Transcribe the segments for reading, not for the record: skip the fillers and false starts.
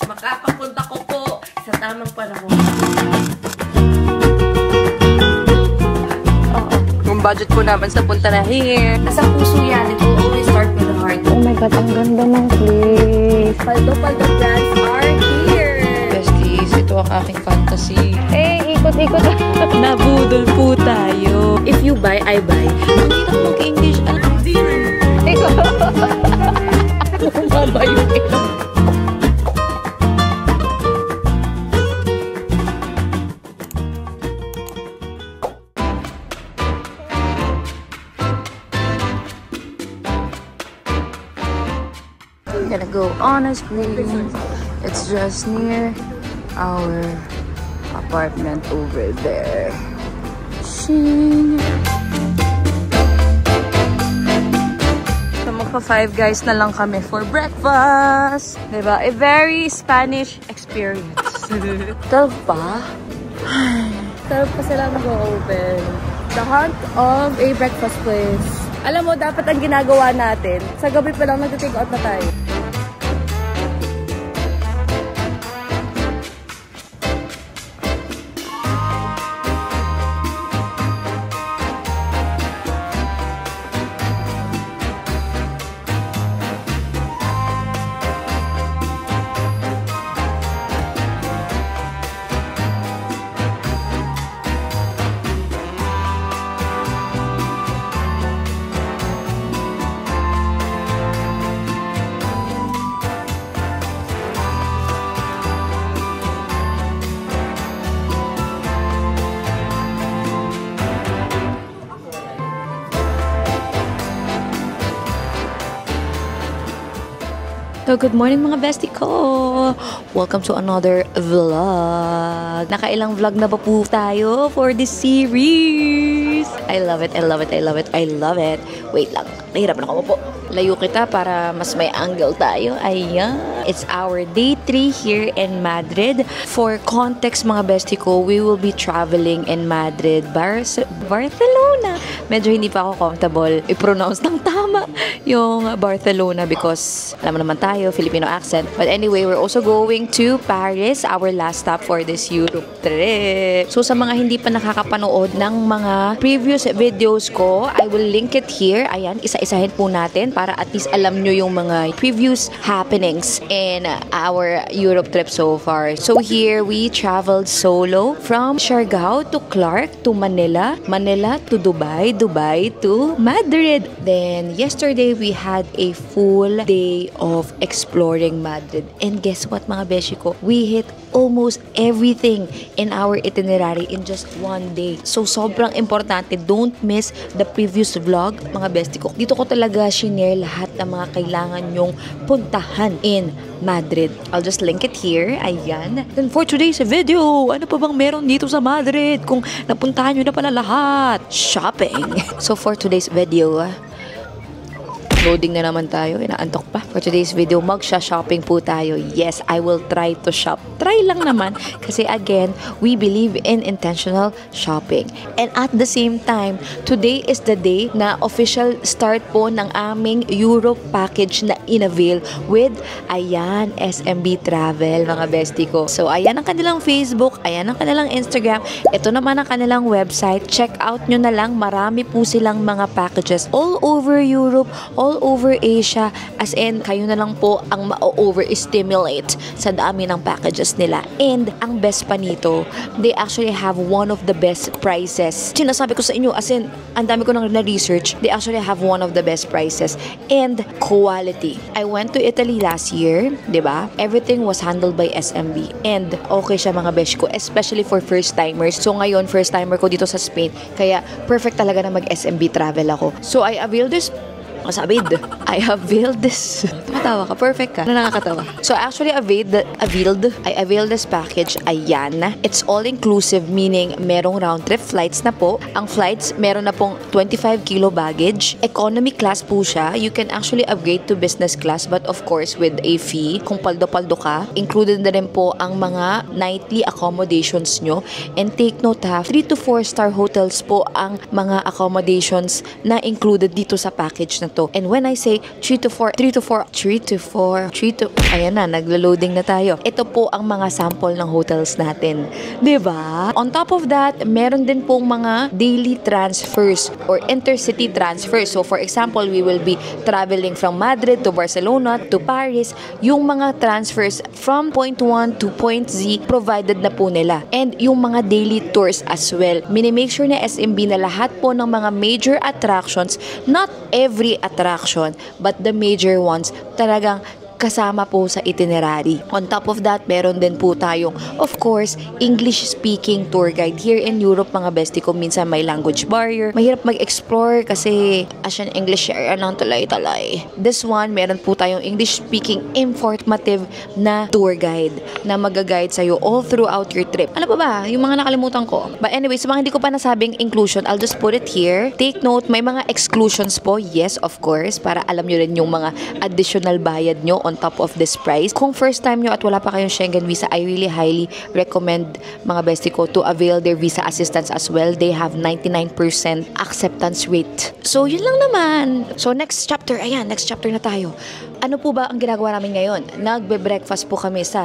makapapunta ko po sa tamang panahon. Yung budget po naman sa punta na here. Nasa puso yan. It will always start with the heart. Oh my God, ang ganda ng place. Paldo-paldo brands are here. Besties, ito ang aking fantasy. Ikot-ikot. Nabudol po tayo. If you buy, I buy. Ang hirap mag-English. Alam din. Ikot. Baba yung ikot. Gonna go honestly. It's just near our apartment over there. Shing. So magpa-Five Guys na lang kami for breakfast. Diba? A very Spanish experience. 12 pa? 12 pa sila mag-open. The hunt of a breakfast place. Alam mo, dapat ang ginagawa natin, sa gabi pa lang nag-take out na tayo. So, good morning mga bestie ko! Welcome to another vlog! Nakailang vlog na ba po tayo for this series? I love it, I love it, I love it, I love it! Wait lang, nahirapan ako po. Layo kita para mas may angle tayo. Ayan! It's our day 3 here in Madrid. For context mga bestie ko, we will be traveling in Madrid, Barcelona. Medyo hindi pa ako comfortable i-pronounce ng tama yung Barcelona because alam mo naman tayo, Filipino accent. But anyway, we're also going to Paris, our last stop for this Europe trip. So sa mga hindi pa nakakapanood ng mga previous videos ko, I will link it here. Ayan, isa-isahin po natin para at least alam nyo yung mga previous happenings in our Europe trip so far. So here, we traveled solo from Siargao to Clark to Manila, Manila to Dubai, Dubai to Madrid. Then yesterday, we had a full day of exploring Madrid. And guess what mga beshi ko? We hit almost everything in our itinerary in just one day. So sobrang importante, don't miss the previous vlog mga bestie ko. Dito ko talaga shinare lahat ng mga kailangan nyong puntahan in Madrid. I'll just link it here. Ayan. Then for today's video, ano pa bang meron dito sa Madrid? Kung napuntahan nyo na pala lahat. Shopping. So for today's video, loading na naman tayo. Inaantok pa. For today's video, magsha-shopping po tayo. Yes, I will try to shop. Try lang naman. Kasi again, we believe in intentional shopping. And at the same time, today is the day na official start po ng aming Europe package na in-avail with, ayan, SMB Travel, mga bestie ko. So, ayan ang kanilang Facebook, ayan ang kanilang Instagram, ito naman ang kanilang website. Check out nyo na lang. Marami po silang mga packages all over Europe, all over Asia, as in, kayo na lang po ang ma-over-stimulate sa dami ng packages nila. And, ang best pa nito, they actually have one of the best prices. Sinasabi ko sa inyo, as in, ang dami ko nang na-research, they actually have one of the best prices and quality. I went to Italy last year, diba? Everything was handled by SMB. And, okay siya mga besh ko, especially for first-timers. So, ngayon, first-timer ko dito sa Spain, kaya perfect talaga na mag-SMB travel ako. So, I availed this. I availed this. Tumatawa ka. Perfect ka. Ano nakakatawa? So, I actually availed this package. Ayan. It's all-inclusive, meaning merong round-trip flights na po. Ang flights, meron na pong 25 kilo baggage. Economy class po siya. You can actually upgrade to business class, but of course, with a fee. Kung paldo-paldo ka, included na rin po ang mga nightly accommodations nyo. And take note ha, 3 to 4 star hotels po ang mga accommodations na included dito sa package na to. And when I say 3 to 4, ayan na, naglo-loading na tayo. Ito po ang mga sample ng hotels natin. Diba? On top of that, meron din pong mga daily transfers or intercity transfers. So for example, we will be traveling from Madrid to Barcelona to Paris. Yung mga transfers from point 1 to point Z, provided na po nila. And yung mga daily tours as well. Minimake sure na SMB na lahat po ng mga major attractions, not every attraction, but the major ones, talagang kasama po sa itinerary. On top of that, meron din po tayong, of course, English-speaking tour guide. Here in Europe, mga bestie ko, minsan may language barrier. Mahirap mag-explore kasi Asian English area ng talay-talay. This one, meron po tayong English-speaking informative na tour guide na mag-guide sa'yo all throughout your trip. Ano pa ba? Yung mga nakalimutan ko. But anyway, sa mga hindi ko pa nasabing inclusion, I'll just put it here. Take note, may mga exclusions po. Yes, of course, para alam nyo rin yung mga additional bayad nyo on top of this price. Kung first time nyo at wala pa kayong Schengen visa, I really highly recommend mga bestie ko to avail their visa assistance as well. They have 99% acceptance rate. So, yun lang naman. So, next chapter, ayan, next chapter na tayo. Ano po ba ang ginagawa namin ngayon? Nagbe-breakfast po kami sa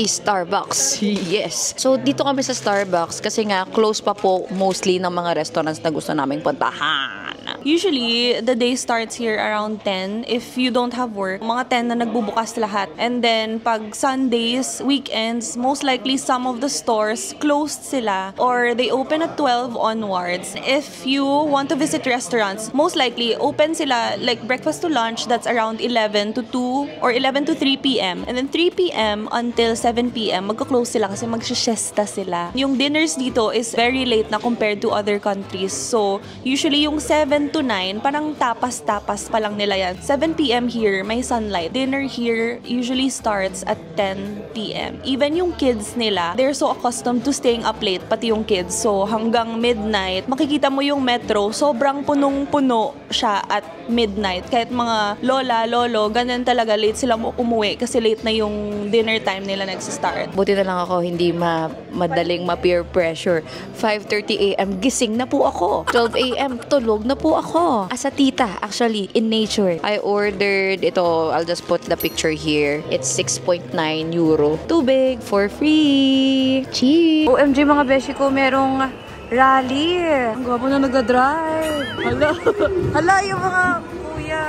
Starbucks. Yes. So, dito kami sa Starbucks kasi nga, close pa po mostly ng mga restaurants na gusto naming puntahan. Usually, the day starts here around 10. If you don't have work, mga 10 na nagbubukas lahat. And then, pag Sundays, weekends, most likely some of the stores closed sila or they open at 12 onwards. If you want to visit restaurants, most likely open sila like breakfast to lunch, that's around 11 to 2 or 11 to 3 p.m. And then 3 p.m. until 7 p.m. magka-close sila kasi mag-siesta sila. Yung dinners dito is very late na compared to other countries. So, usually yung 7 to 9, parang tapas-tapas pa lang nila yan. 7 p.m. here, may sunlight. Dinner here usually starts at 10 p.m. Even yung kids nila, they're so accustomed to staying up late, pati yung kids. So, hanggang midnight, makikita mo yung metro, sobrang punong-puno siya at midnight. Kahit mga lola, lolo, ganun talaga, late sila umuwi kasi late na yung dinner time nila nagsistart. Buti na lang ako, hindi madaling ma-peer pressure. 5:30 a.m. gising na po ako. 12 a.m. tulog na po ako. As a tita, actually, in nature. I ordered, ito, I'll just put the picture here. It's 6.9 euro. Tubig for free. Cheap. OMG mga beshi ko, merong rally. Ang gwapo na nagda-drive. Hala. Hala, yung mga kuya.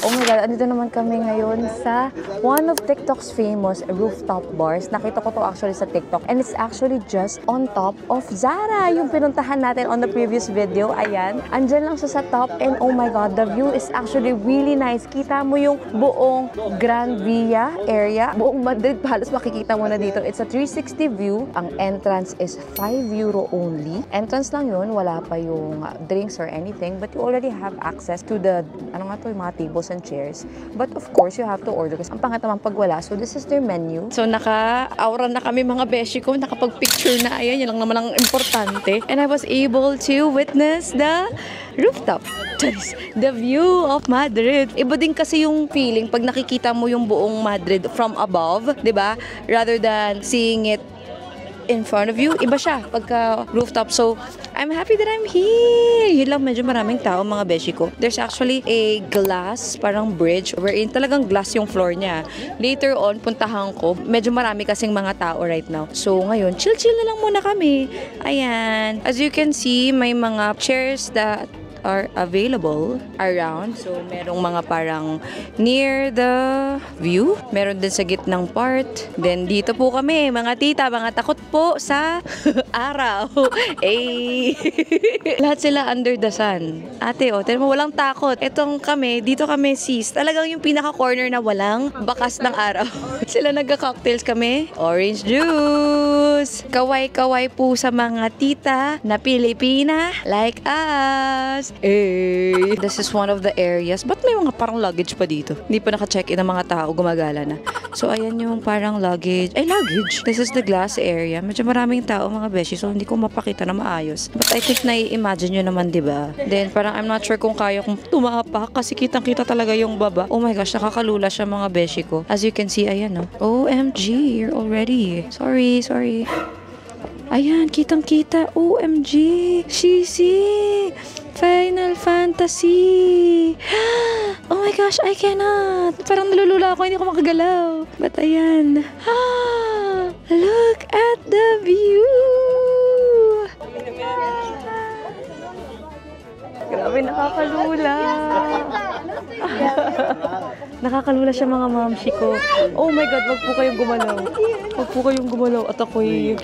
Oh my God, andito naman kami ngayon sa one of TikTok's famous rooftop bars. Nakita ko to actually sa TikTok and it's actually just on top of Zara, yung pinuntahan natin on the previous video. Ayan, andyan lang siya sa top and oh my God, the view is actually really nice. Kita mo yung buong Grand Via area, buong Madrid halos makikita mo na dito. It's a 360 view. Ang entrance is 5 euro only. Entrance lang yun, wala pa yung drinks or anything, but you already have access to the, ano nga to, yung mga tables and chairs. But of course, you have to order kasi ang pangat naman pag wala. So this is their menu. So naka-aura na kami mga beshi ko, nakapag-picture na. Ayan, yun lang naman ang importante. And I was able to witness the rooftop. The view of Madrid. Iba din kasi yung feeling pag nakikita mo yung buong Madrid from above, 'di ba? Rather than seeing it in front of you, iba siya pagka rooftop. So, I'm happy that I'm here. Yun lang, medyo maraming tao mga beshi ko. There's actually a glass, parang bridge, wherein talagang glass yung floor niya. Later on, puntahan ko, medyo marami kasing mga tao right now. So, ngayon, chill-chill na lang muna kami. Ayan. As you can see, may mga chairs that are available around. So, merong mga parang near the view. Meron din sa gitnang part. Then, dito po kami, mga tita, mga takot po sa araw. Eh. Lahat sila under the sun. Ate, oh, tignan mo, walang takot. Etong kami, dito kami sis. Talagang yung pinaka-corner na walang bakas ng araw. Sila nagka-cocktails kami. Orange juice. Kaway-kaway po sa mga tita na Pilipina like us. Eh. This is one of the areas. Ba't may mga parang luggage pa dito? Hindi pa naka-check-in ang mga tao, gumagala na. So, ayan yung parang luggage. Ay, luggage! This is the glass area. Medyo maraming tao, mga beshi, so hindi ko mapakita na maayos. But I think nai-imagine nyo naman, diba? Then, parang I'm not sure kung kaya kong tumapak kasi kitang-kita talaga yung baba. Oh my gosh, nakakalula siya mga beshi ko. As you can see, ayan, oh. OMG, you're already. Sorry. Ayan, kitang-kita. OMG! Shishi! Final Fantasy! Oh my gosh, I cannot! Parang nalulula ako, hindi ko makagalaw. But ayan. Look at the view! Grabe, nakakalula. Nakakalula siya mga mamshi ko. Oh my God, wag po kayong gumalaw. Wag po kayong gumalaw at ako'y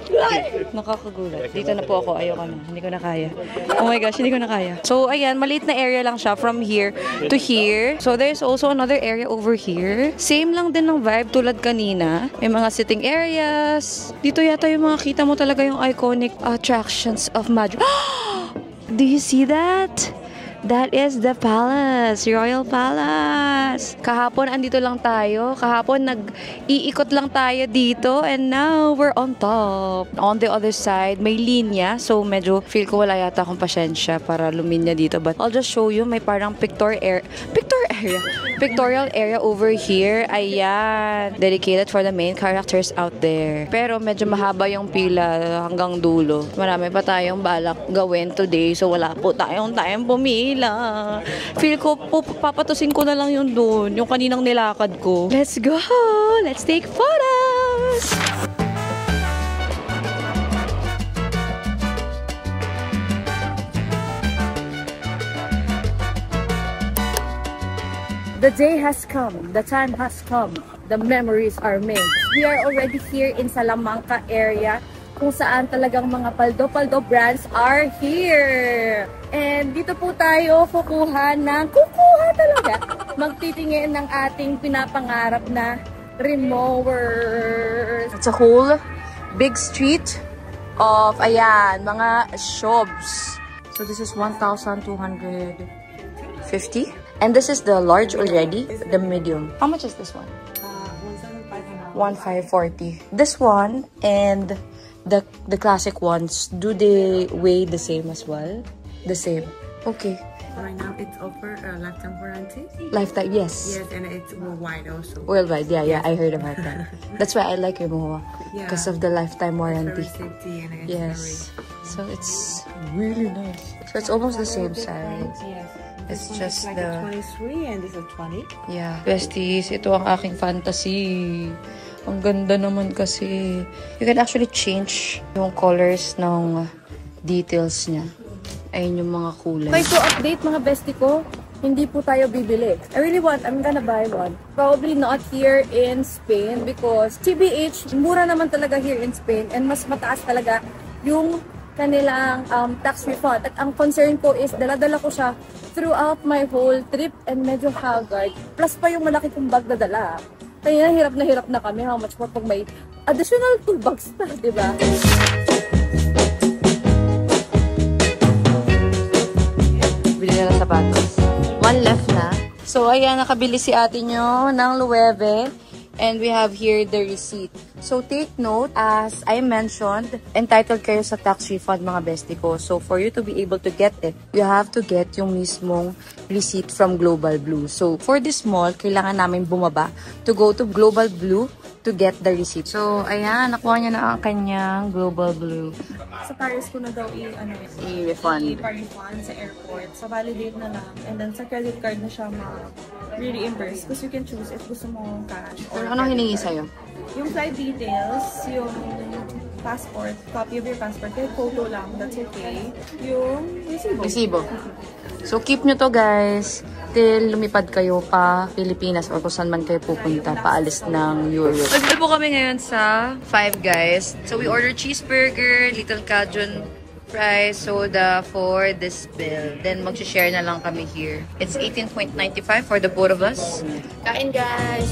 nakakagulat. Dito na po ako, ayoko na. Hindi ko na kaya. Oh my gosh, hindi ko na kaya. So, ayan, maliit na area lang siya from here to here. So, there's also another area over here. Same lang din ng vibe tulad kanina. May mga sitting areas. Dito yata yung mga kita mo talaga yung iconic attractions of Majuro. Do you see that? That is the palace, Royal Palace. Kahapon andito lang tayo. Kahapon nag-iikot lang tayo dito and now we're on top. On the other side, may linya. So medyo feel ko wala yata akong pasyensya para luminya dito. But I'll just show you, may parang pictorial area over here. Ayan. Dedicated for the main characters out there. Pero medyo mahaba yung pila hanggang dulo. Marami pa tayong balak gawin today. So wala po tayong time pumila. Feel ko po, papatusin ko na lang yun doon. Yung kaninang nilakad ko. Let's go! Let's take photos! The day has come. The time has come. The memories are made. We are already here in Salamanca area kung saan talagang mga paldo-paldo brands are here. And dito po tayo kukuha talaga. Magtitingin ng ating pinapangarap na remowers. It's a whole big street of, ayan, mga shops. So this is 1,250. And this is the large already, the medium. How much is this one? 1,540. This one and the classic ones, do they weigh the same as well? The same. Okay. Right now, it's offer lifetime warranty. Lifetime, yes. Yes, and it's worldwide also. Worldwide, yeah, I heard about that. That's why I like Rimowa, because of the lifetime warranty. Safety and Yes. So it's really nice. So it's almost the same size. Yes. It's This one just is like the... a 23 and this is 20. Yeah. Besties, ito ang aking fantasy. Ang ganda naman kasi. You can actually change yung colors ng details niya. Ayun yung mga kulay. Okay, to update mga bestie ko, hindi po tayo bibili. I'm gonna buy one. Probably not here in Spain because TBH, mura naman talaga here in Spain and mas mataas talaga yung kanilang tax refund. At ang concern ko is dala-dala ko siya throughout my whole trip and medyo haggard. Plus pa yung malaki kong bag na dala. Kaya na hirap na kami. How much more pag may additional 2 bags pa, diba? Bili na ng sapatos. One left na. So, ayan, nakabili si ate nyo ng Loewe. And we have here the receipt. So, take note, as I mentioned, entitled kayo sa tax refund, mga bestie ko. So, for you to be able to get it, you have to get yung mismong receipt from Global Blue. So, for this mall, kailangan namin bumaba to go to Global Blue to get the receipt. So, ayan, nakuha niya na ang kanyang Global Blue. Sa Paris ko na daw I-refund. i-refund sa airport. So, validate na lang. And then, sa credit card na siya ma-reimburse. Because you can choose if gusto mo cash or Anong hiningi sa'yo? yung flight details, yung passport, copy of your passport, kahit photo lang, that's okay. Yung Resibo. So, keep nyo to, guys, till lumipad kayo pa Pilipinas or kung saan man kayo pupunta, paalis ng Europe. Nagdito po kami ngayon sa Five Guys. So, we ordered cheeseburger, little Cajun fries, soda for this bill. Then, mag-share na lang kami here. It's 18.95 for the both of us. Kain, guys!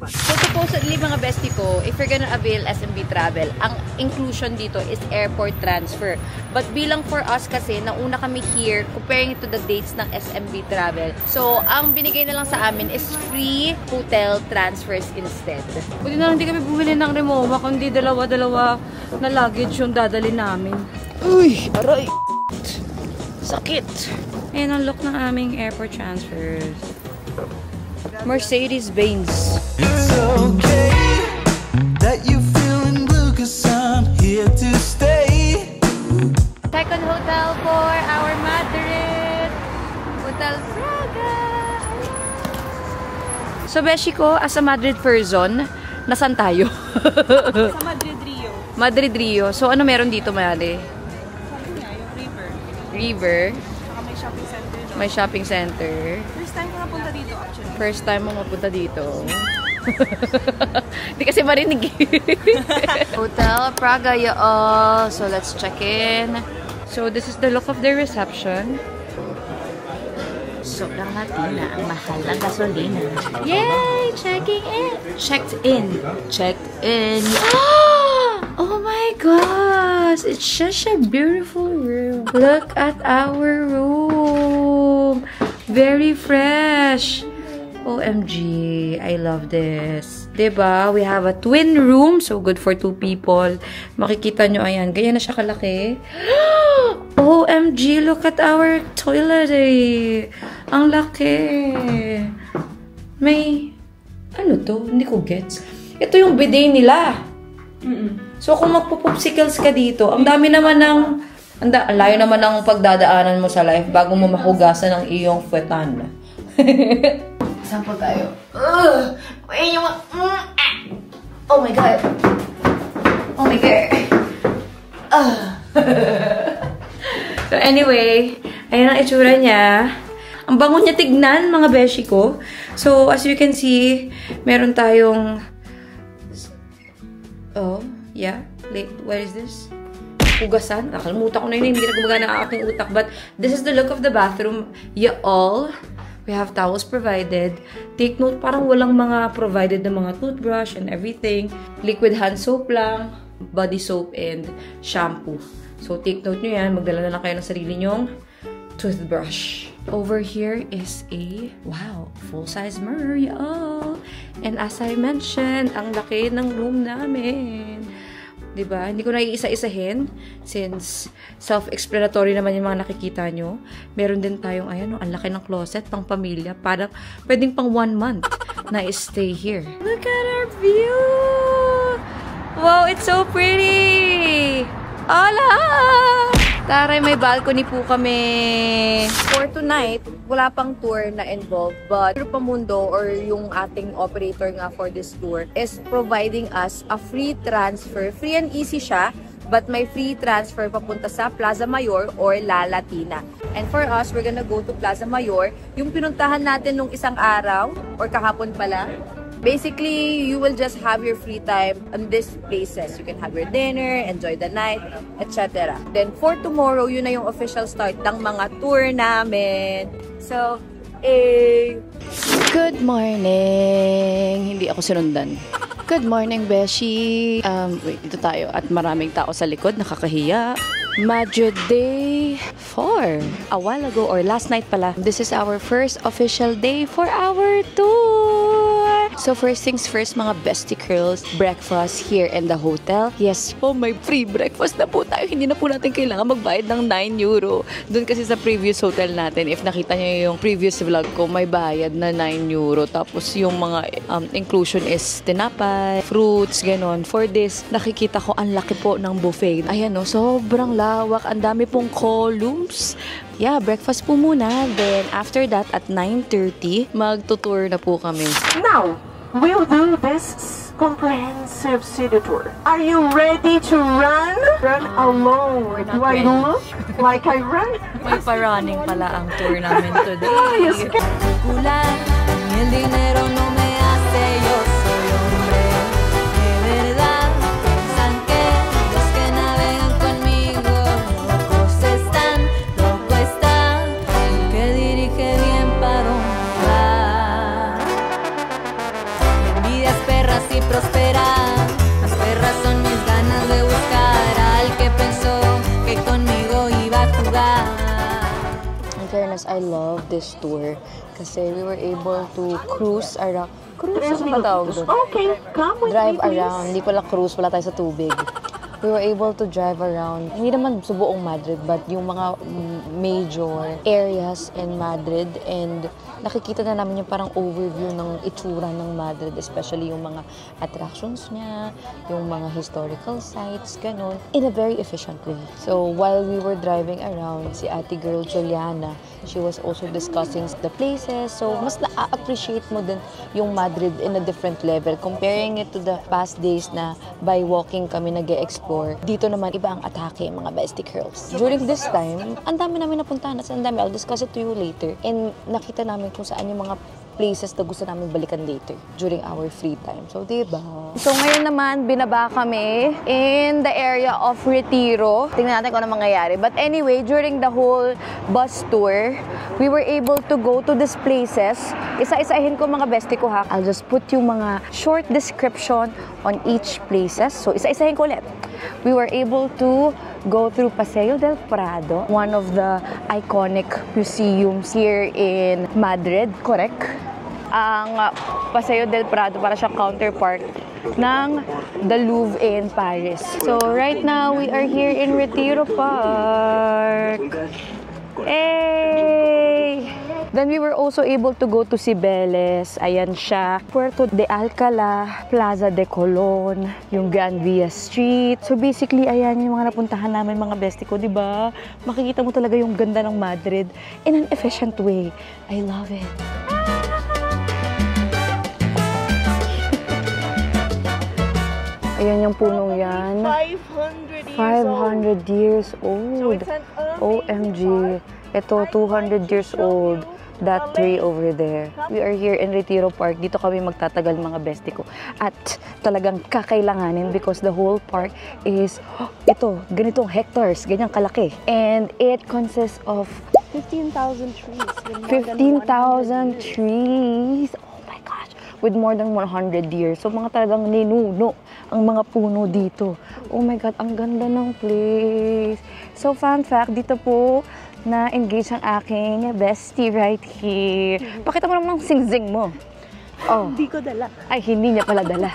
So supposedly mga bestie ko, if you're gonna avail SMB Travel, ang inclusion dito is airport transfer. But bilang for us kasi, nauna kami here comparing it to the dates ng SMB Travel. So, ang binigay na lang sa amin is free hotel transfers instead. Buti na lang hindi kami bumili ng Rimowa, kundi dalawa-dalawa na luggage yung dadali namin. Uy, aray! Sakit! Ayan ang look ng aming airport transfers. Mercedes-Benz. It's okay that you feeling blue, 'cause I'm here to stay. Second hotel for our Madrid. Hotel Praga. So, Beshi ko, as a Madrid person, nasan tayo? Sa Madrid, Rio. Madrid, Rio. So, ano meron dito, Made? Sabi niya, yung river. River. Saka may shopping center doon. May shopping center. First time ko napunta dito, actually. First time mo mapunta dito. Hindi kasi marinig. Hotel Praga, y'all. So, let's check in. So, this is the look of the reception. Sobrang Latina, ang mahal ng gasolina. Yay! Checking in! Checked in. Checked in. Oh my gosh! It's such a beautiful room. Look at our room. Very fresh. OMG, I love this. Diba? We have a twin room. So, good for 2 people. Makikita nyo, ayan. Ganyan na siya kalaki. OMG, look at our toilet eh. Ang laki. May, ano to? Hindi ko gets. Ito yung bidet nila. So, kung magpo-popsicles ka dito, ang dami naman ng, ang layo naman ng pagdadaanan mo sa life bago mo mahugasan ang iyong fuetan. Saan po tayo? Oh my God. Oh my God. So anyway, ayan ang itsura niya. Ang bango niya tignan, mga beshi ko. So, as you can see, meron tayong... Oh, yeah. What is this? Hugasan. Nakalimutan ko na yun. Hindi na gumagana ang aking utak. But this is the look of the bathroom. Y'all. We have towels provided. Take note, parang walang mga provided na mga toothbrush and everything. Liquid hand soap lang, body soap, and shampoo. So, take note nyo yan. Magdala na lang kayo ng sarili nyong toothbrush. Over here is a, wow, full-size mirror, y'all. And as I mentioned, ang laki ng room namin. Diba? Hindi ko na iisa-isahin since self-explanatory naman yung mga nakikita nyo. Meron din tayong, ayan, ang laki ng closet, pang pamilya. Parang pwedeng pang 1 month na stay here. Look at our view! Wow, it's so pretty! Ala! Taray, may balcony po kami. For tonight, wala pang tour na involved, but Grupo Mundo or yung ating operator nga for this tour is providing us a free transfer. Free and easy siya, but may free transfer papunta sa Plaza Mayor or La Latina. And for us, we're gonna go to Plaza Mayor. Yung pinuntahan natin nung isang araw or kahapon pala. Basically, you will just have your free time on these places. You can have your dinner, enjoy the night, etc. Then for tomorrow, yun na yung official start ng mga tour namin. So, Good morning! Hindi ako sinundan. Good morning, Beshi! Wait, dito tayo. At maraming tao sa likod, nakakahiya. Madrid Day 4. A while ago, or last night pala. This is our first official day for our tour! So first things first, mga bestie curls, breakfast here in the hotel. Yes po, may free breakfast na po tayo. Hindi na po natin kailangan magbayad ng €9. Doon kasi sa previous hotel natin, if nakita niyo yung previous vlog ko, may bayad na €9. Tapos yung mga inclusion is tinapay, fruits, ganon. For this, nakikita ko ang laki po ng buffet. Ayan o, sobrang lawak. Ang dami pong columns. Yeah, breakfast po muna. Then, after that, at 9:30, magtutour na po kami. Now, we'll do this comprehensive city tour. Are you ready to run? Run alone. Do I look like I run? May pa-running pala ang tour namin today. Yes. El dinero no me hace, yo soy hombre de verdad. Piensan que los que navegan conmigo locos están, loco está el que dirige bien para honrar. Envidias perras y prosperan, las perras son mis ganas de buscar al que pensó que conmigo iba a jugar. In fairness, I love this tour. Kasi we were able to cruise around. Cruise ang tawag doon. Okay, come with Drive me, please. around. Hindi pala cruise, wala tayo sa tubig. We were able to drive around. Hindi naman sa buong Madrid, but yung mga major areas in Madrid, and nakikita na namin yung parang overview ng itsura ng Madrid, especially yung mga attractions niya, yung mga historical sites, ganun, in a very efficient way. So while we were driving around, si ate girl Juliana, she was also discussing the places. So mas na-appreciate mo din yung Madrid in a different level, comparing it to the past days na by walking kami nag-e-explore. Dito naman iba ang atake, mga bestie girls. During this time, ang dami namin napuntahan, ang dami. I'll discuss it to you later. And nakita namin kung saan yung mga places na gusto namin balikan later during our free time. So, diba? So, ngayon naman, binaba kami in the area of Retiro. Tingnan natin kung ano mangyayari. But anyway, during the whole bus tour, we were able to go to these places. Isa-isahin ko mga bestie ko ha. I'll just put yung mga short description on each places. So, isa-isahin ko ulit. We were able to go through Paseo del Prado, one of the iconic museums here in Madrid, correct? Ang Paseo del Prado para siyang counterpart ng the Louvre in Paris. So right now we are here in Retiro Park. Hey! Then we were also able to go to Cibeles, ayan siya, Puerto de Alcalá, Plaza de Colón, yung Gran Via Street. So basically, ayan yung mga napuntahan namin mga bestie ko, di ba? Makikita mo talaga yung ganda ng Madrid in an efficient way. I love it. Ayan yung punong yan. 500 years old. OMG. Ito, 200 years old. That tree over there. We are here in Retiro Park. Dito kami magtatagal mga bestie ko. At talagang kakailanganin because the whole park is, ito, ganitong hectares, ganyang kalaki. And it consists of 15,000 trees. 15,000 trees. Oh my gosh. With more than 100 years. So mga talagang ninuno ang mga puno dito. Oh my God, ang ganda ng place. So fun fact, dito po na-engage ang aking bestie right here. Pakita mo naman ang sing-sing mo. Oh. Hindi ko dala. Ay, hindi niya pala dala.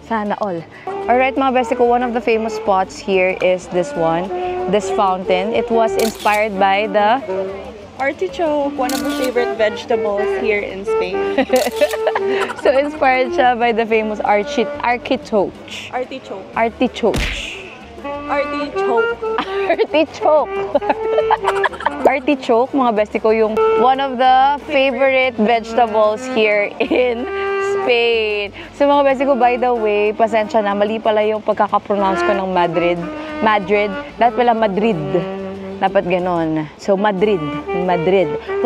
Sana all. Alright mga bestie ko, one of the famous spots here is this one. This fountain. It was inspired by the Artichoke, one of the favorite vegetables here in Spain. So inspired siya by the famous artichoke. Artichoke. Artichoke. Artichoke. Artichoke. Artichoke, mga bestie ko, yung one of the favorite vegetables here in Spain. So mga bestie ko, by the way, pasensya na, mali pala yung pagkakapronounce ko ng Madrid. Dapat pala Madrid. Dapat ganon. So Madrid.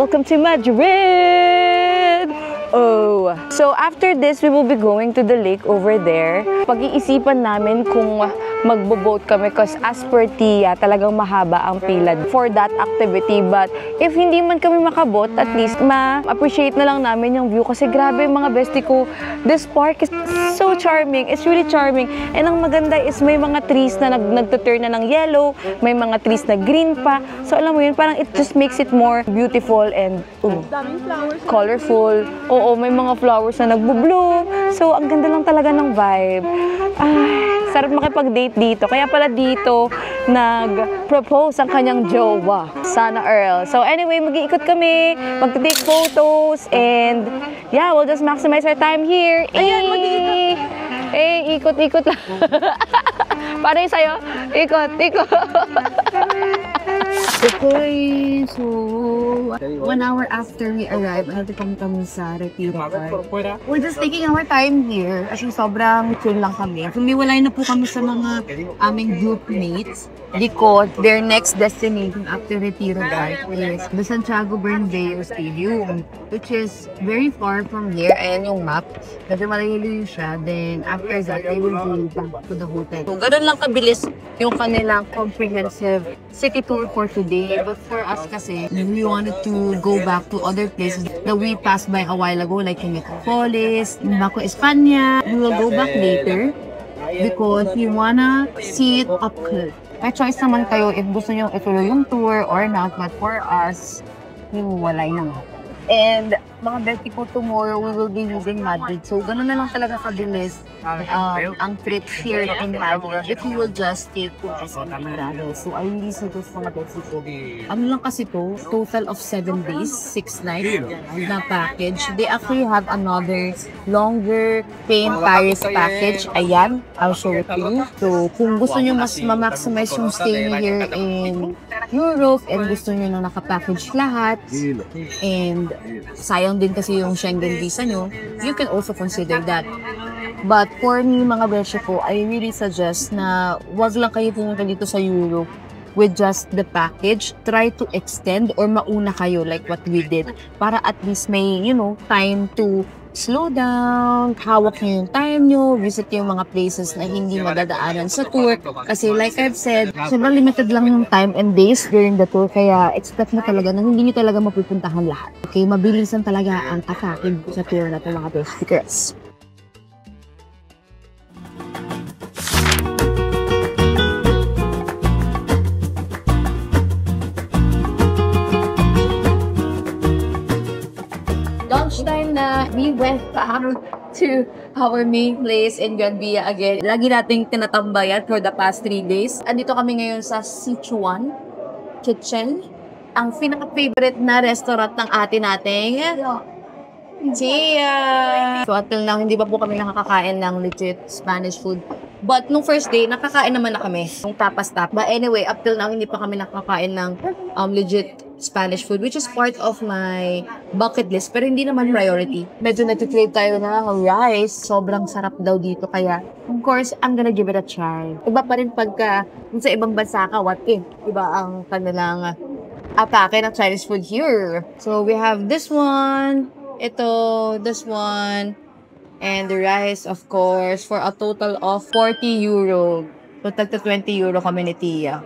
Welcome to Madrid! Oh. So after this, we will be going to the lake over there. Pag-iisipan namin kung magbo-boat kami because as per Tia, talagang mahaba ang pila for that activity. But if hindi man kami makabot, at least ma-appreciate na lang namin yung view kasi grabe mga bestie ko, this park is so charming. It's really charming. And ang maganda is may mga trees na nagtuturn na ng yellow, may mga trees na green pa. So alam mo yun, parang it just makes it more beautiful and colorful. Oo, may mga flowers na nagbo-bloom. So ang ganda lang talaga ng vibe. Ay, sarap makipag-date dito. Kaya pala dito nag-propose ang kanyang jowa, Sana Earl. So anyway, mag-iikot kami, mag-take photos, and yeah, we'll just maximize our time here. Ayan, mag-iikot. Eh, ikot-ikot lang. Paano yung sa'yo? Ikot. Okay, so 1 hour after we arrive, kami sa Retiro Park. We're just taking our time here. As sobrang chill lang kami. Sumiwalay na po kami sa mga aming group mates because their next destination after Retiro Park is the Santiago Bernabeu Stadium, which is very far from here. Ayan yung map. Kasi malayo siya. Then after that, they will go back to the hotel. So, ganun lang kabilis yung kanilang comprehensive city tour for today. But for us kasi, we wanted to go back to other places that we passed by a while ago, like yung Metropolis, Baco, Espana. We will go back later because we wanna see it up close. May choice naman kayo if gusto nyo ituloy yung tour or not, but for us, hiwalay na. And mga bestie ko, tomorrow we will be leaving Madrid. So, ganun na lang talaga kabilis ang trip here in Madrid if you will just take to SM Mirado. So, I really suggest mga bestie ko. Ano lang kasi to, total of 7 days, 6 nights na package. They actually have another longer Spain Paris package. Ayan, I'll show it to you. So, kung gusto nyo mas ma-maximize yung stay nyo here in Europe and gusto nyo na nakapackage lahat and sayang din kasi yung Schengen visa nyo, you can also consider that. But for me, mga besyo ko, I really suggest na wag lang kayo pumunta dito sa Europe with just the package. Try to extend or mauna kayo like what we did para at least may, you know, time to slow down, hawak nyo yung time nyo, visit yung mga places na hindi madadaanan sa tour. Kasi like I've said, sobrang limited lang yung time and days during the tour, kaya expect na talaga na hindi nyo talaga mapupuntahan lahat. Okay, mabilisan talaga ang atake sa tour na ito mga bestie girls. Lunchtime na, we went back to our main place in Gran Via again. Lagi nating tinatambayan for the past 3 days. Andito kami ngayon sa Sichuan Kitchen, ang pinaka-favorite na restaurant ng ate nating Gia. So until now, hindi pa po kami nakakakain ng legit Spanish food. But nung first day, nakakain naman na kami ng tapas-tap. But anyway, up till now, hindi pa kami nakakain ng legit Spanish food, which is part of my bucket list, pero hindi naman priority. Medyo nag-crave tayo ng rice. Sobrang sarap daw dito, kaya of course, I'm gonna give it a try. Iba pa rin pagka sa ibang bansa ka, what if? Iba ang kanilang atake ng Chinese food here. So we have this one, this one, and the rice, of course, for a total of 40 euro. So, tagta 20 euro kami ni Tia.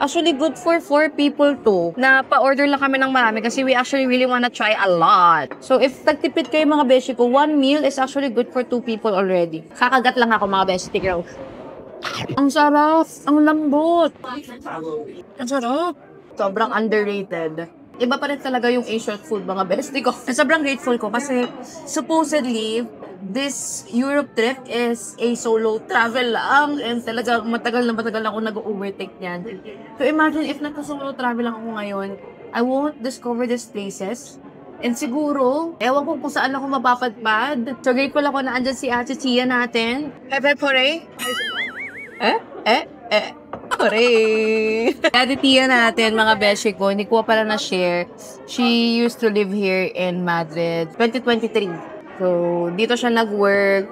Actually, good for 4 people to. Pa-order lang kami ng marami kasi we actually really wanna try a lot. So, if tagtipid kayo mga beshi ko, 1 meal is actually good for 2 people already. Kakagat lang ako mga beshi girl. Ang sarap! Ang lambot! Ang sarap! Sobrang underrated. Iba pa rin talaga yung Asian food, mga bestie ko. Sobrang grateful ko kasi supposedly, this Europe trip is a solo travel lang and talaga matagal na ako nag-overtake niyan. So imagine if nagka-solo travel lang ako ngayon, I won't discover these places. And siguro, ewan ko kung saan ako mapapadpad. So grateful ako na andyan si Ate Tia natin. Pepe Pore? Hooray! Ate Tia natin, mga beshi ko, hindi ko pala na-share. She used to live here in Madrid, 2023. So, dito siya nag-work.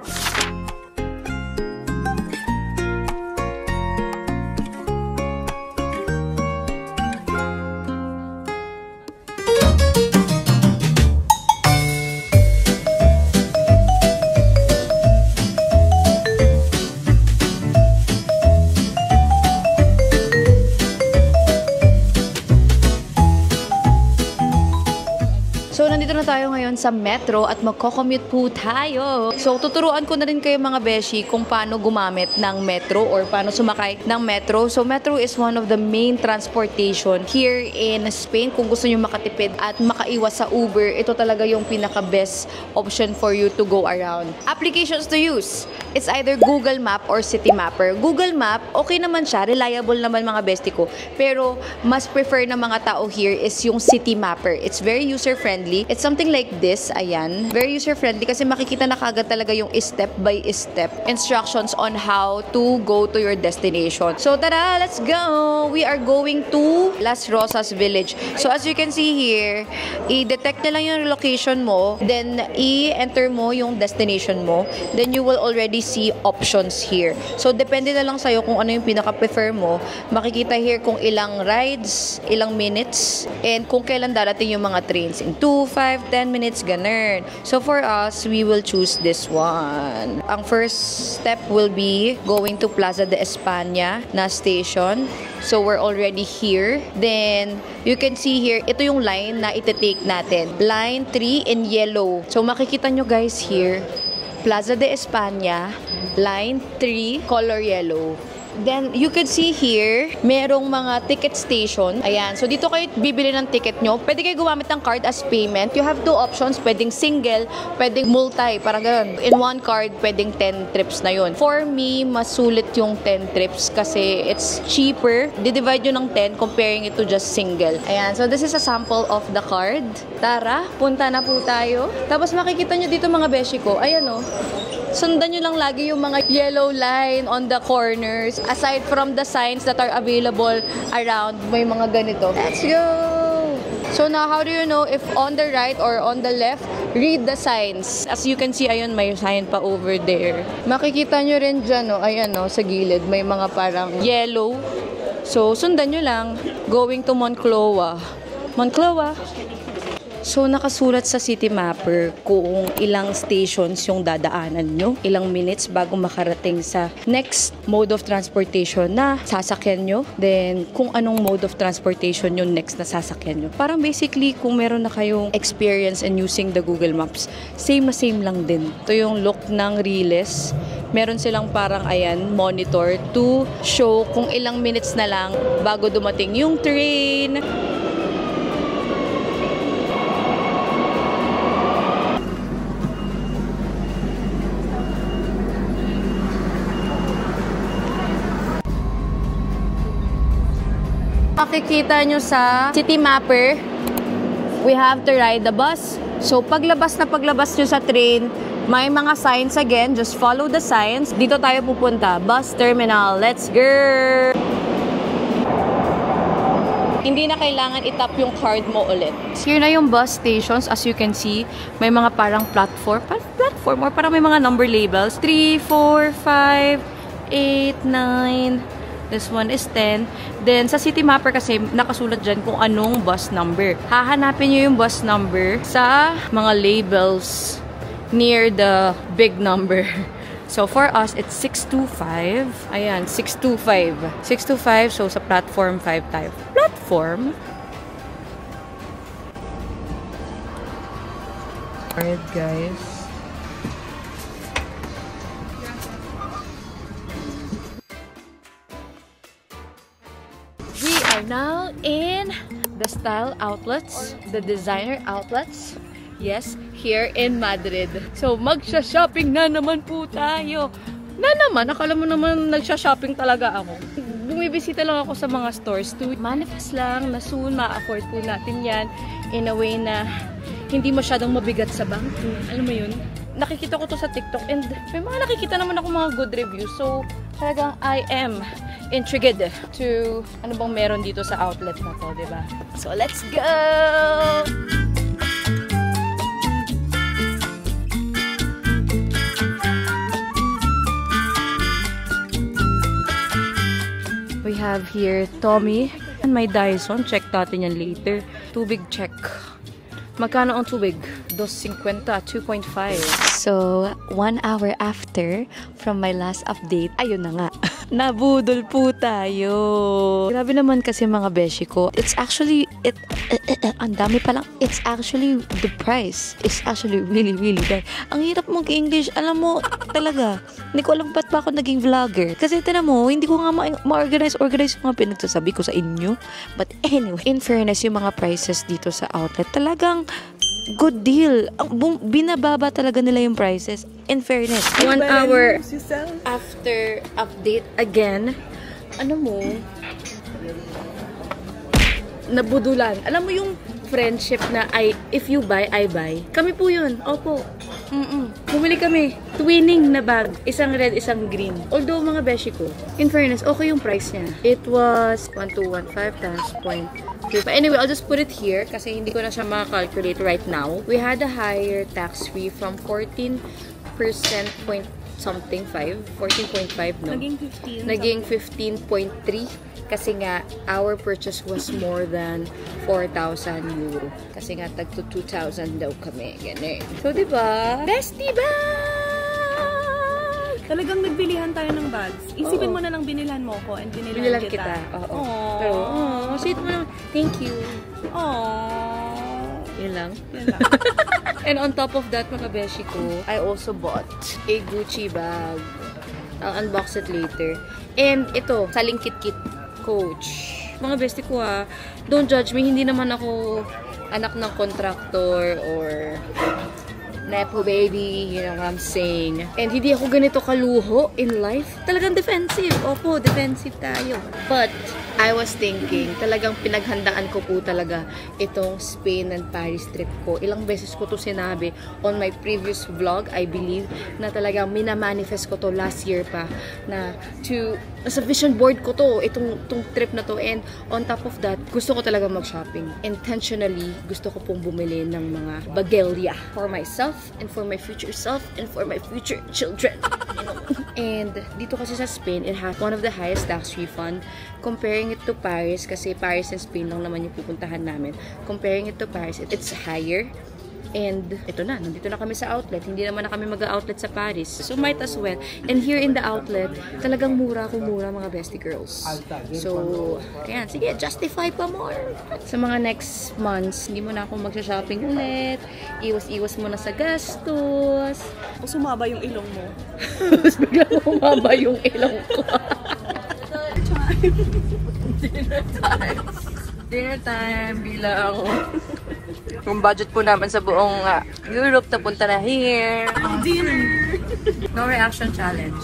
So, nandito na tayo ngayon sa metro at magko-commute po tayo. So, tuturuan ko na rin kayo mga beshi kung paano gumamit ng metro or paano sumakay ng metro. So, metro is one of the main transportation here in Spain. Kung gusto nyo makatipid at makaiwas sa Uber, ito talaga yung pinaka-best option for you to go around. Applications to use. It's either Google Map or City Mapper. Google Map, okay naman siya. Reliable naman mga bestie ko. Pero, mas prefer ng mga tao here is yung City Mapper. It's very user-friendly. It's something like this, ayan. Very user-friendly kasi makikita na kagad talaga yung step by step instructions on how to go to your destination. So, tara, let's go! We are going to Las Rosas Village. So, as you can see here, i-detect na lang yung location mo, then i-enter mo yung destination mo, then you will already see options here. So, depende na lang sa'yo kung ano yung pinaka-prefer mo. Makikita here kung ilang rides, ilang minutes, and kung kailan darating yung mga trains. In 2, 5, 10 minutes, ganun. So, for us, we will choose this one. Ang first step will be going to Plaza de España na station. So, we're already here. Then, you can see here, ito yung line na iti-take natin. Line 3 in yellow. So, makikita nyo guys here, Plaza de España, line 3, color yellow. Then, you could see here, merong mga ticket station. Ayan. So, dito kayo bibili ng ticket nyo. Pwede kayo gumamit ng card as payment. You have two options. Pwedeng single, pwedeng multi. Parang ganun. In one card, pwedeng 10 trips na yun. For me, mas sulit yung 10 trips kasi it's cheaper. Di-divide nyo ng 10 comparing it to just single. Ayan. So, this is a sample of the card. Tara, punta na po tayo. Tapos, makikita nyo dito mga beshi ko. Ayan o. Sundan nyo lang lagi yung mga yellow line on the corners. Aside from the signs that are available around, may mga ganito. Let's go! So now, how do you know if on the right or on the left? Read the signs. As you can see, ayun, may sign pa over there. Makikita nyo rin dyan, no? Ayan, no, sa gilid, may mga parang yellow. So, sundan nyo lang. Going to Monclova. Monclova! So, nakasulat sa City Mapper kung ilang stations yung dadaanan nyo, ilang minutes bago makarating sa next mode of transportation na sasakyan nyo, then kung anong mode of transportation yung next na sasakyan nyo. Parang basically, kung meron na kayong experience in using the Google Maps, same na same lang din. Ito yung look ng Riles. Meron silang parang, ayan, monitor to show kung ilang minutes na lang bago dumating yung train. Makikita nyo sa City Mapper, we have to ride the bus. So, paglabas nyo sa train, may mga signs again. Just follow the signs. Dito tayo pupunta. Bus terminal. Let's go! Hindi na kailangan itap yung card mo ulit. Here na yung bus stations. As you can see, may mga parang platform or parang may mga number labels. 3, 4, 5, 8, 9... This one is 10. Then, sa City Mapper kasi, nakasulat dyan kung anong bus number. Hahanapin nyo yung bus number sa mga labels near the big number. So, for us, it's 625. Ayan, 625. 625, so sa platform 5 tayo. Platform? Alright, guys. We are now in the style outlets, the designer outlets. Yes, here in Madrid. So, magsha-shopping na naman po tayo. Akala mo naman nagsha-shopping talaga ako. Bumibisita lang ako sa mga stores to manifest lang na soon ma-afford po natin yan in a way na hindi masyadong mabigat sa bangko. Alam mo yun? Nakikita ko to sa TikTok and may mga nakikita naman ako mga good reviews. So, talagang I am intrigued to ano bang meron dito sa outlet na to, diba? So, let's go! We have here Tommy and my Dyson. Check natin yan later. Tubig check. Magkano ang tubig? 2.50, 2.5. So, 1 hour after from my last update, ayun na nga. Nabudol po tayo. Grabe naman kasi mga beshi ko. It's actually, ang dami pa lang. It's actually, the price is actually really, really bad. Ang hirap mong English, alam mo, talaga. Hindi ko alam ba't ba ako naging vlogger. Kasi tinan mo, hindi ko nga ma-organize yung mga pinagsasabi ko sa inyo. But anyway, in fairness, yung mga prices dito sa outlet, talagang good deal. Binababa talaga nila yung prices. In fairness. 1 hour after update again. Ano mo? Nabudulan. Alam mo yung friendship na if you buy, I buy. Kami po yun. Opo. Bumili kami. Twinning na bag. Isang red, isang green. Although mga beshi ko, in fairness, okay yung price niya. It was 1215 times 0.2. But anyway, I'll just put it here kasi hindi ko na siya makakalculate right now. We had a higher tax fee from 14% point something 5. 14.5, no? Naging 15.3 kasi nga our purchase was more than 4,000 euro. Kasi nga tag to 2,000 daw kami. Ganun. So, diba? Bestie bag! Talagang nagbilihan tayo ng bags. Isipin mo na lang binilhan mo ko and binilhan kita. Oo. Pero, sweet mo naman. Thank you. Aww. Yun lang. Yan lang. And on top of that, mga beshi ko, I also bought a Gucci bag. I'll unbox it later. And ito, Saling Kit-Kit Coach. Mga bestie ko don't judge me. Hindi naman ako anak ng contractor or nepo baby, you know what I'm saying. And hindi ako ganito kaluho in life. Talagang defensive. Opo, defensive tayo. But I was thinking, talagang pinaghandaan ko po talaga itong Spain and Paris trip ko. Ilang beses ko to sinabi on my previous vlog, I believe, na talagang minamanifest ko to last year pa, na sa vision board ko to, itong trip na to. And on top of that, gusto ko talaga mag-shopping. Intentionally, gusto ko pong bumili ng mga bagelya for myself and for my future self and for my future children. You know? And dito kasi sa Spain, it has one of the highest tax refund. Comparing it to Paris, kasi Paris and Spain lang naman yung pupuntahan namin. Comparing it to Paris, it's higher. And ito na, nandito na kami sa outlet. Hindi naman na kami mag-outlet sa Paris. So might as well. And here in the outlet, talagang mura mga bestie girls. So, ayan, sige, justify pa more. Sa mga next months, hindi mo na ako magsha-shopping ulit. Iwas-iwas mo na sa gastos. O sumaba yung ilong mo. Bigla mo humaba yung ilong ko. Dinner time bilang yung budget po naman sa buong Europe na punta na here. Dinner! No reaction challenge.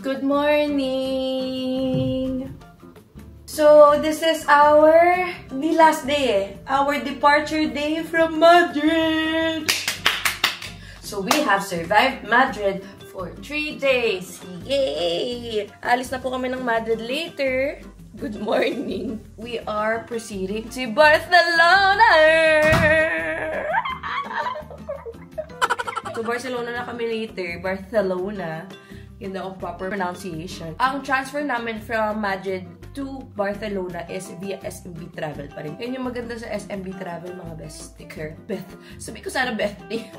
Good morning! So, this is the last day our departure day from Madrid! So, we have survived Madrid for 3 days. Yay! Alis na po kami ng Madrid later. Good morning. We are proceeding to Barcelona! To Barcelona na kami later. Barcelona. Yun na ang proper pronunciation. Ang transfer namin from Madrid to Barcelona is via SMB Travel pa rin. Yun yung maganda sa SMB Travel, mga bestie. Sabi ko sana bestie.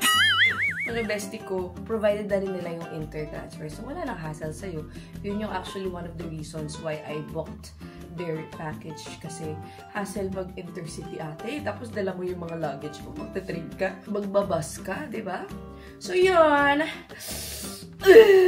Mga bestie ko, provided na rin nila yung inter-transfer. So, wala nang hassle sa'yo. Yun yung actually one of the reasons why I booked their package. Kasi hassle mag-intercity ate. Tapos dala mo yung mga luggage mo. Magta-train ka. Magbabas ka, diba? So, yun.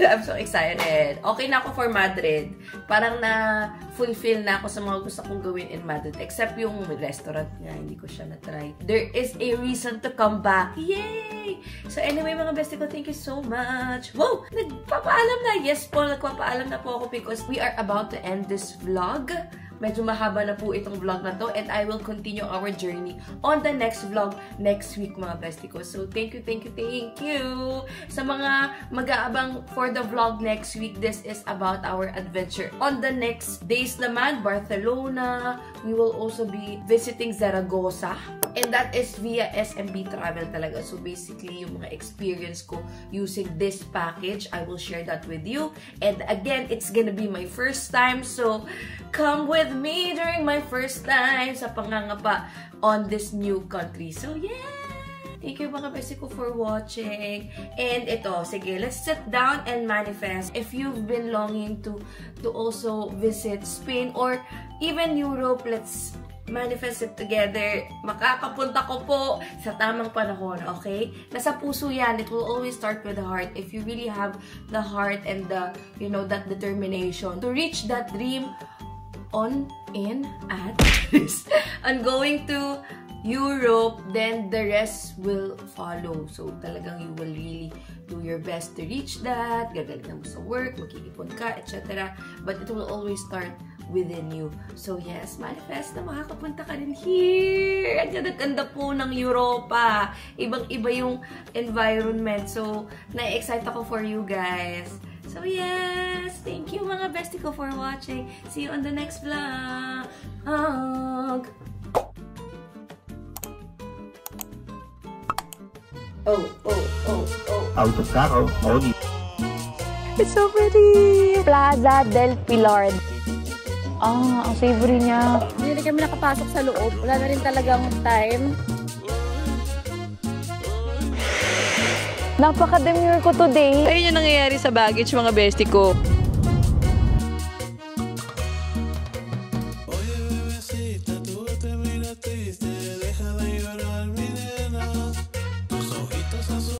I'm so excited. Okay na ako for Madrid. Parang na-fulfill na ako sa mga gusto kong gawin in Madrid. Except yung restaurant nga, hindi ko siya na-try. There is a reason to come back. Yay! So anyway, mga bestie ko, thank you so much. Wow! Nagpapaalam na. Yes po, nagpapaalam na po ako because we are about to end this vlog. Medyo mahaba na po itong vlog na to and I will continue our journey on the next vlog next week, mga bestie ko. So, thank you. Sa mga mag-aabang for the vlog next week, this is about our adventure. On the next days naman, Barcelona, we will also be visiting Zaragoza. And that is via SMB Travel talaga. So, basically, yung mga experience ko using this package, I will share that with you. And again, it's gonna be my first time. So, come with me during my first time sa pangangapa on this new country. So, yeah! Thank you mga bestie ko for watching. And ito, sige, let's sit down and manifest. If you've been longing to also visit Spain or even Europe, let's manifest it together. Makakapunta ko po sa tamang panahon, okay? Nasa puso yan. It will always start with the heart. If you really have the heart and the, you know, that determination to reach that dream on going to Europe, then the rest will follow. So, talagang you will really do your best to reach that. Gagaling mo sa work, makikipon ka, etc. But it will always start within you. So, yes, manifest na makakapunta ka rin here. Ang ganda po ng Europa. Ibang-iba yung environment. So, na-excite ako for you guys. So, yes! Thank you mga bestie ko for watching. See you on the next vlog. Autocarro, Modi. It's so pretty! Plaza del Pilar. Ang savory niya. Hindi rin kami nakapasok sa loob. Wala na rin talagang time. Napaka-demure ko today. Ayun yung nangyayari sa baggage, mga bestie ko.